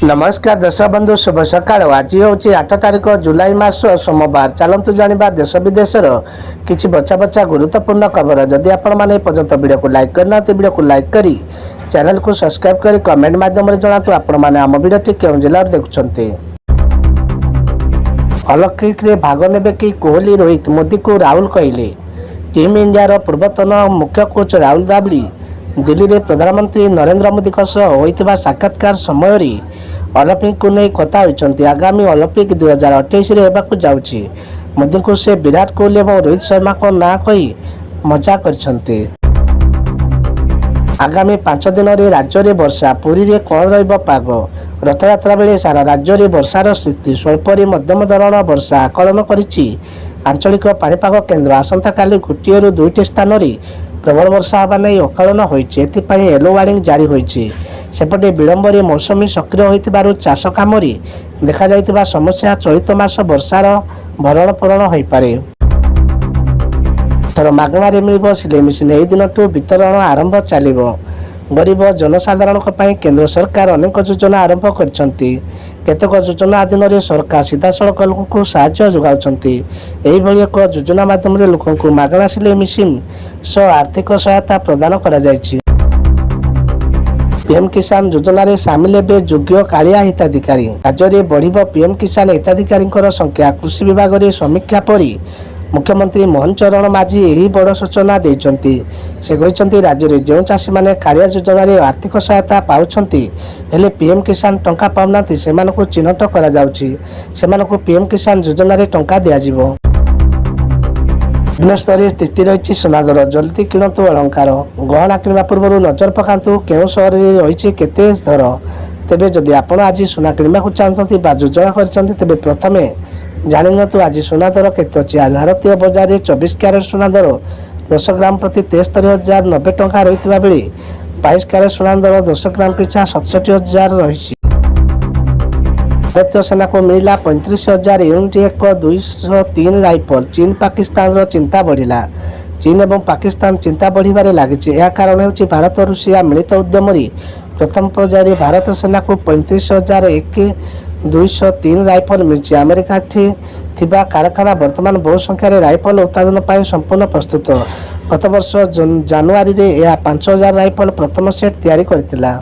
नमस्कार देश बंधु शुभ सकाळ। आज हूँ 8 तारिख जुलाई मास सोमवार। चलतु जाना देश विदेशर किसी बचा बचा गुरुत्वपूर्ण खबर। जदि आपण मैंने पर्यटन वीडियो को लाइक करना वीडियो को लाइक करी चैनल को सब्सक्राइब करी कमेंट माध्यम जनातु आपण मैंने आम वीडियो केउं जिला देखुंत। ओलंपिक रे भाग नेबे कि कोहली रोहित मोदी को राहुल कहले। टीम इंडिया पूर्वतन मुख्य कोच राहुल द्रविड़ दिल्ली में प्रधानमंत्री नरेंद्र मोदी होता साक्षात्कार समय ओलंपिक को नहीं कथा होती। आगामी ओलंपिक 2028 होगा जाऊँगी। मोदी को से विराट कोहली और रोहित शर्मा को ना कही मजा कर। आगामी 5 दिन में राज्य में वर्षा पुरी रे कौन रग रथयात्रा बेले सारा राज्य में वर्षार स्थिति स्वल्प मध्यम धरण वर्षा आकलन करिछि आंचलिक पाणीपाग केन्द्र। आसंता काली गोटे रु 2टी स्थान में प्रबल वर्षा होगा नहीं अकलन होइछि। एथिपाई येलो वार्निंग जारी होइछि। सेपटे विलंब मौसमी सक्रिय होइथिबारु चाष काम देखा जाइतिबा समस्या चलित मास वर्षार भरण पोषण हो पारे। थर मागणार मिल सिलाई मेसिन यह दिन वितरण आरंभ चलो। गरीब जनसाधारण केंद्र सरकार अनेक योजना आरंभ करछंती। केतक योजना अधीन सरकार सीधा सड़क लोक साहाय्य जोगाउछंती। एहिभଳି एक योजना माध्यम लोक मागणा सिलाई मेसिन सह आर्थिक सहायता प्रदान करा जायछि। पीएम किसान योजना रे सामिल हेबे योग्य कालिया हिताधिकारी। राज्य में बढ़िबो पीएम किसान हिताधिकारी संख्या। कृषि विभाग रे समीक्षा परी मुख्यमंत्री मोहन चरण माझी यही बड़ सूचना देइछंती। से कहिछंती राज्य में जो चाषी माने कालिया योजना रे आर्थिक सहायता पाउछंती हेले पीएम किसान टंका पाउनांती सेमानकु चिन्हट करा जाउछि। सेमानकु पीएम किसान योजना रे टंका दिया जिवो। स्तरीय स्थिति रही सुना दर जल्दी किणतु अलंकार गहना किणवा पूर्व नजर पकातु केउं सहर रही केते दर। तेबे जदि आपण आज सुना किणवा चाहते योजना कर प्रथमे जाणिनु आज सुना दर केते अच्छी। आज भारतीय बजार 24 क्यारेट सुना दर 10 ग्राम प्रति 73,090 टंका रही बेले 22 क्यारेट सुना दर 10 ग्राम पिछा 67,000 रही। भारतीय सेना को मिला 35,000 यूनिट एक 203 राइफल। चीन पाकिस्तान चिंता बढ़िला। चीन एवं पाकिस्तान चिंता बढ़िबारे लागिछि। यह कारण होछि भारत रूसिया मिलित उद्यम प्रथम पर्यायर भारत सेना को 35,000 एक 203 राइफल मिली। अमेरिका थिबा कारखाना वर्तमान बहु संख्यार राइफल उत्पादन पर संपूर्ण प्रस्तुत। गत वर्ष जानुआरी में यह 5,000 राइफल प्रथम सेट तैयारी करथिला।